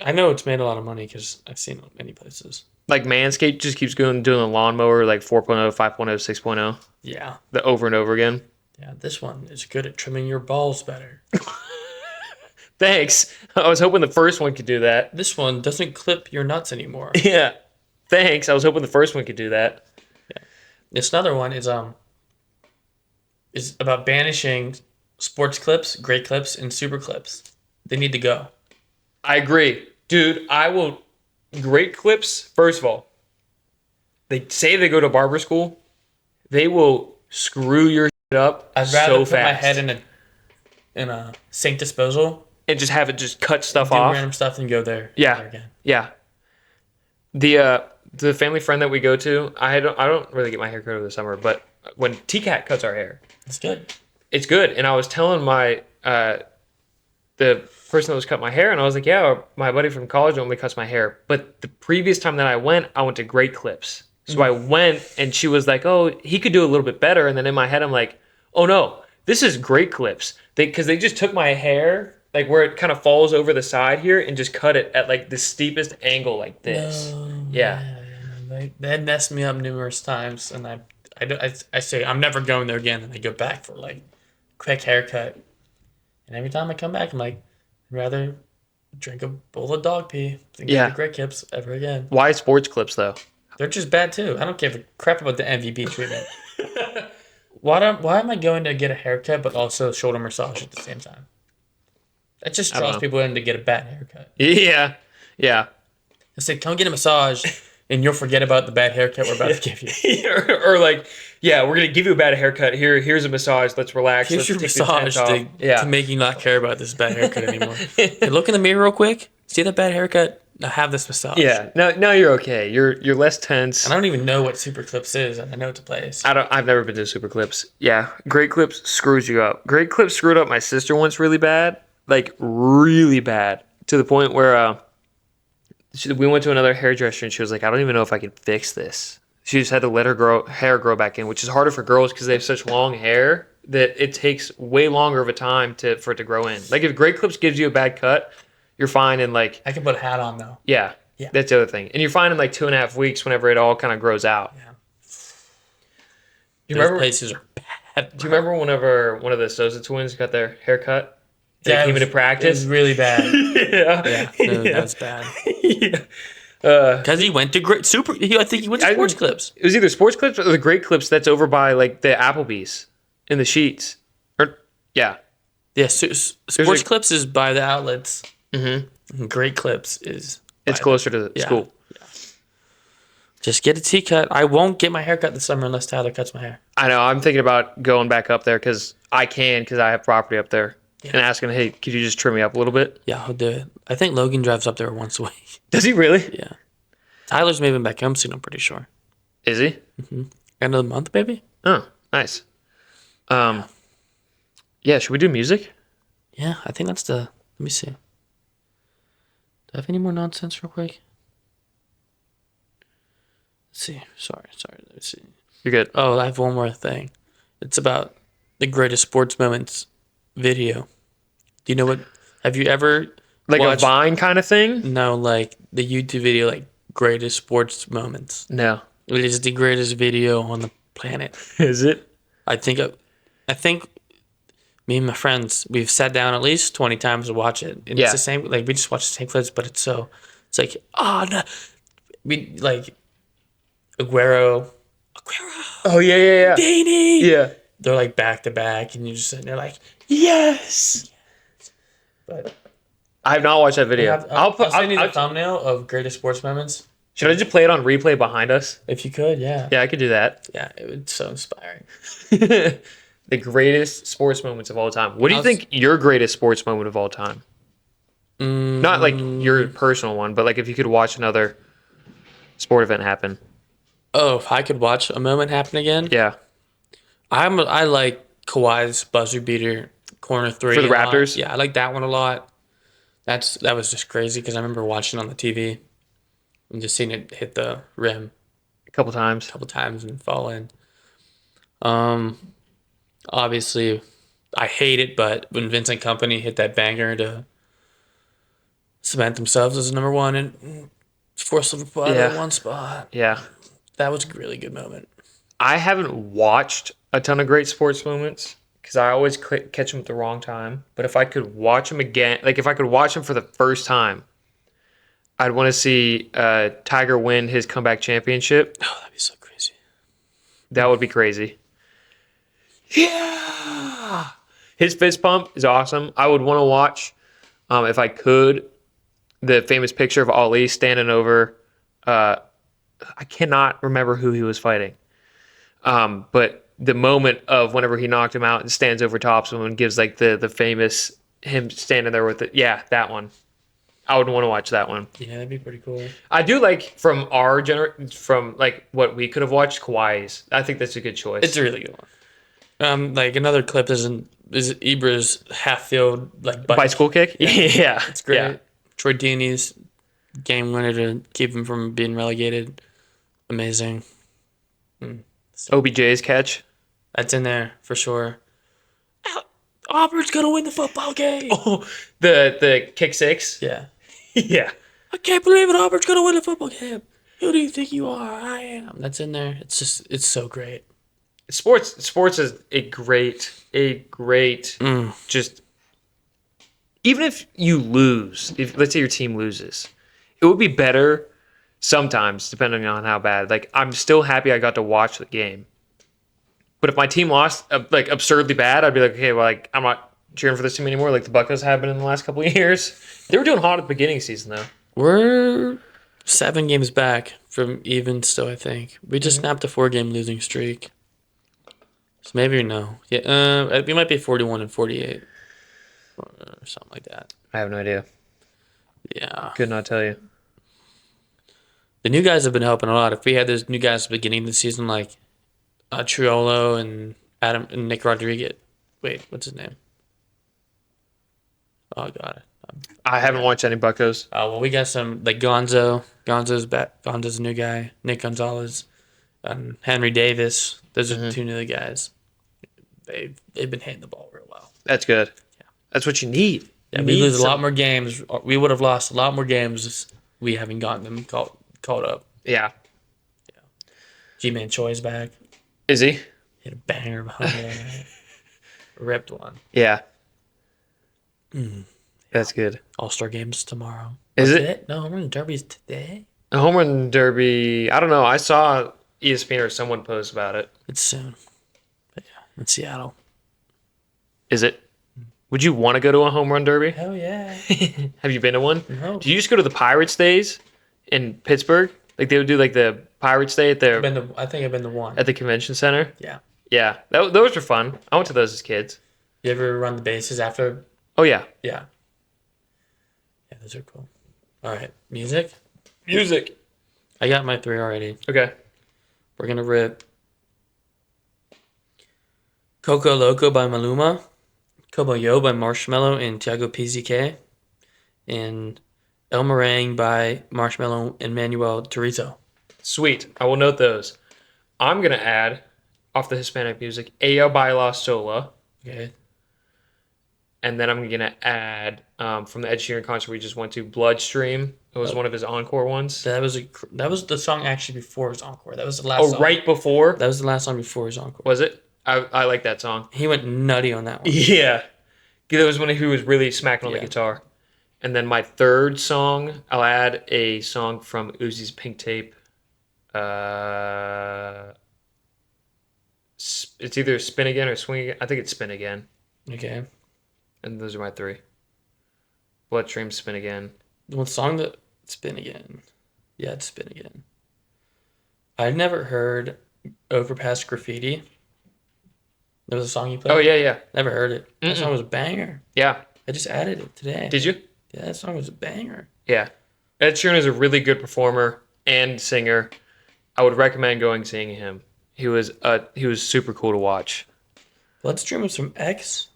I know it's made a lot of money because I've seen it many places. Like Manscaped just keeps doing the lawnmower like 4.0, 5.0, 6.0, Yeah. the over and over again. Yeah, this one is good at trimming your balls better. Thanks. I was hoping the first one could do that. This one doesn't clip your nuts anymore. Yeah. Thanks. I was hoping the first one could do that. This another one is about banishing sports clips, great clips, and super clips. They need to go. I agree. Dude, I will. Great clips, first of all, they say they go to barber school. They will screw your shit up I'd rather so put fast. my head in a sink disposal And just have it just cut stuff do off. random stuff and go there. Yeah. There again. Yeah. The family friend that we go to, I don't really get my hair cut over the summer, but when T-Cat cuts our hair, It's good. it's good. And I was telling my the person that was cutting my hair, and I was like, yeah, my buddy from college only cuts my hair. But the previous time that I went to Great Clips. So I went, and she was like, oh, he could do a little bit better. And then in my head, I'm like, oh no, this is Great Clips. Because they just took my hair, like where it kind of falls over the side here, and just cut it at like the steepest angle like this. Yeah. They messed me up numerous times, and I say I'm never going there again, and I go back for like quick haircut. And every time I come back, I'm like, I'd rather drink a bowl of dog pee than get the great clips ever again. Why sports clips though? They're just bad too. I don't give a crap about the MVP treatment. Why am I going to get a haircut but also shoulder massage at the same time? That just draws people in to get a bad haircut. Yeah. Yeah. I said, come get a massage, and you'll forget about the bad haircut we're about to give you. or like, yeah, we're gonna give you a bad haircut. Here's a massage. Let's relax. Here's your Let's take the massage tent off. to make you not care about this bad haircut anymore. Hey, look in the mirror real quick. See that bad haircut? Now have this massage. Yeah. No, you're okay. You're less tense. And I don't even know what Super Clips is. I know it's a place. I've never been to Super Clips. Yeah. Great Clips screws you up. Great Clips screwed up my sister once really bad. Like really bad. To the point where we went to another hairdresser and she was like, I don't even know if I can fix this. She just had to let her hair grow back in, which is harder for girls because they have such long hair that it takes way longer of a time for it to grow in. Like if Great Clips gives you a bad cut, you're fine in like... I can put a hat on though. Yeah. That's the other thing. And you're fine in like 2.5 weeks whenever it all kind of grows out. Yeah. Do you Those remember places are bad. Do you remember whenever one of the Sosa twins got their hair cut? They came into It practice. was really bad. Yeah. No, that's bad. Yeah. Because he went to I think he went to Sports Clips. It was either Sports Clips or the Great Clips that's over by like the Applebee's in the Sheets. Yeah. Yeah, Sports Clips is by the outlets. Mm-hmm. Great Clips is... It's closer to the school. Yeah. Just get a T-cut. I won't get my hair cut this summer unless Tyler cuts my hair. I know. I'm thinking about going back up there because I have property up there. Yeah. And asking, hey, could you just trim me up a little bit? Yeah, I'll do it. I think Logan drives up there once a week. Does he really? Yeah. Tyler's moving back home soon, I'm pretty sure. Is he? Mm-hmm. End of the month, maybe? Oh, nice. Yeah, should we do music? Yeah, I think that's let me see. Do I have any more nonsense real quick? Let's see. Sorry. Let's see. You're good. Oh, I have one more thing. It's about the greatest sports moments video. Do you know what? Have you ever Like watched, a Vine kind of thing? No, like the YouTube video, like greatest sports moments. No. It is the greatest video on the planet. Is it? I think me and my friends, we've sat down at least 20 times to watch it. And it's the same, like we just watch the same clips, but it's like, oh no. We like Aguero. Oh, yeah. Danny. Yeah. They're like back to back, and you're just sitting there like, yes. But I have not watched that video. I'll send you the thumbnail of greatest sports moments. Should I just play it on replay behind us? If you could, yeah. Yeah, I could do that. Yeah, it would so inspiring. The greatest sports moments of all time. What do you think your greatest sports moment of all time? Not like your personal one, but like if you could watch another sport event happen. Oh, if I could watch a moment happen again, Yeah. I like Kawhi's buzzer beater corner three For the a lot. Raptors? Yeah, I like that one a lot. That was just crazy because I remember watching it on the TV and just seeing it hit the rim A couple times. a couple times and fall in. Obviously, I hate it, but when Vincent Company hit that banger to cement themselves as number one and force them out of one spot, Yeah. that was a really good moment. I haven't watched a ton of great sports moments because I always catch them at the wrong time. But if I could watch them again, like if I could watch them for the first time, I'd want to see Tiger win his comeback championship. Oh, that'd be so crazy. That would be crazy. Yeah. His fist pump is awesome. I would want to watch, if I could, the famous picture of Ali standing over. I cannot remember who he was fighting. But the moment of whenever he knocked him out and stands over top of him and gives like the famous him standing there with it. Yeah, that one. I would want to watch that one. Yeah, that'd be pretty cool. I do like from our from like what we could have watched, Kawhi's. I think that's a good choice. It's a really good one. Like another clip is Ibra's half field like bicycle kick. Yeah, it's great. Yeah. Troy Deeney's game winner to keep him from being relegated. Amazing. OBJ's catch. That's in there for sure. Auburn's gonna win the football game. Oh, the kick six. Yeah. Yeah. I can't believe it. Auburn's gonna win the football game. Who do you think you are? I am. That's in there. It's so great. Sports is a great just even if you lose, if let's say your team loses, it would be better sometimes depending on how bad. Like I'm still happy I got to watch the game. But if my team lost like absurdly bad, I'd be like, okay, well, like I'm not cheering for this team anymore. Like the Buccos have been in the last couple of years. They were doing hot at the beginning of the season though. We're 7 games back from even still, I think. We just snapped a 4-game losing streak. So maybe no. Yeah, we might be 41 and 48 or something like that. I have no idea. Yeah. Could not tell you. The new guys have been helping a lot. If we had those new guys at the beginning of the season, like Triolo and Adam and Nick Rodriguez. Wait, what's his name? Oh, God. I haven't watched any Buccos. Well, we got some, like Gonzo. Gonzo's back. Gonzo's a new guy. Nick Gonzalez. And Henry Davis. Those are 2 new guys. They've been hitting the ball real well. That's good. Yeah. That's what you need. Yeah, we lose a lot more games. We would have lost a lot more games if we haven't gotten them caught up. Yeah. G-Man Choi's back. Is he? Hit a banger behind there. Ripped one. Yeah. That's good. All-Star games tomorrow. Is What's it? No, Home Run Derby's today. A home run derby. I don't know. I saw ESPN or someone post about it. It's soon. But yeah, in Seattle. Is it? Would you want to go to a home run derby? Hell yeah. Have you been to one? No. Did you just go to the Pirates days in Pittsburgh? Like they would do like the Pirates Day at I think I've been to one. the convention center. Yeah. Yeah, those were fun. I went to those as kids. You ever run the bases after? Oh yeah. Yeah. Yeah, those are cool. All right, music. Music. I got my 3 already. Okay. We're gonna rip Coco Loco by Maluma, Kobo Yo by Marshmello and Tiago PZK, and El Meringue by Marshmello and Manuel Turizo. Sweet. I will note those. I'm gonna add off the Hispanic music Ella Baila Sola. Okay. And then I'm gonna add from the Ed Sheeran concert we just went to, Bloodstream. It was one of his encore ones. That was the song actually before his encore. That was the last. Oh, song. right before? That was the last song before his encore. Was it? I like that song. He went nutty on that one. Yeah. That was when he was really smacking on the Yeah. guitar. And then my third song, I'll add a song from Uzi's Pink Tape. It's either Spin Again or Swing Again. I think it's Spin Again. Okay. And those are my 3. Bloodstream, Spin Again. One song that Spin Again. Yeah, it's Spin Again. I never heard Overpass Graffiti. There was a song you played. Oh, yeah. Never heard it. That song was a banger. Yeah. I just added it today. Did you? Yeah, that song was a banger. Yeah. Ed Sheeran is a really good performer. and singer. I would recommend going seeing him. He was super cool to watch. Bloodstream was from X.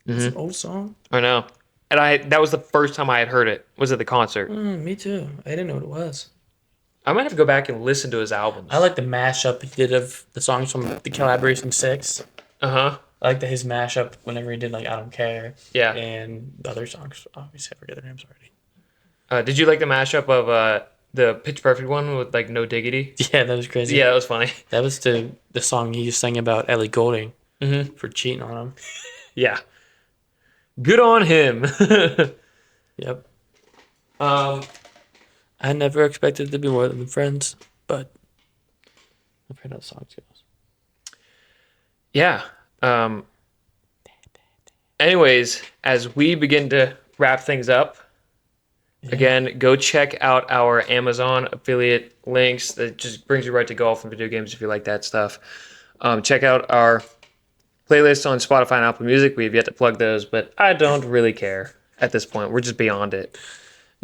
It's an old song. I know. And that was the first time I had heard it, was at the concert. Me too. I didn't know what it was. I might have to go back and listen to his albums. I like the mashup he did of the songs from the Collaboration 6. Uh-huh. I like his mashup whenever he did like I Don't Care. Yeah. And the other songs. Obviously, I forget their names already. Did you like the mashup of the Pitch Perfect one with like No Diggity? Yeah, that was crazy. Yeah, that was funny. That was the song he sang about Ellie Goulding for cheating on him. Yeah. Good on him. Yep. I never expected it to be more than friends, but I've heard how the songs goes. Yeah. Anyways, as we begin to wrap things up, again, go check out our Amazon affiliate links. That just brings you right to golf and video games if you like that stuff. Check out our playlist on Spotify and Apple Music. We have yet to plug those, but I don't really care at this point. We're just beyond it.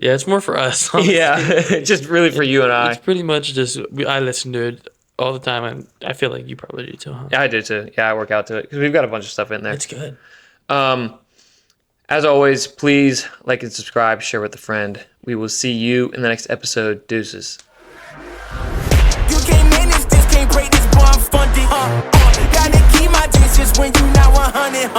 Yeah, it's more for us. Honestly. Yeah, just really for you and I. It's pretty much just, I listen to it all the time, and I feel like you probably do too, huh? Yeah, I do too. Yeah, I work out to it because we've got a bunch of stuff in there. It's good. As always, please like and subscribe, share with a friend. We will see you in the next episode. Deuces. You can't manage this, can't break this, boy, I'm funded. Gotta keep my distance when you not 100,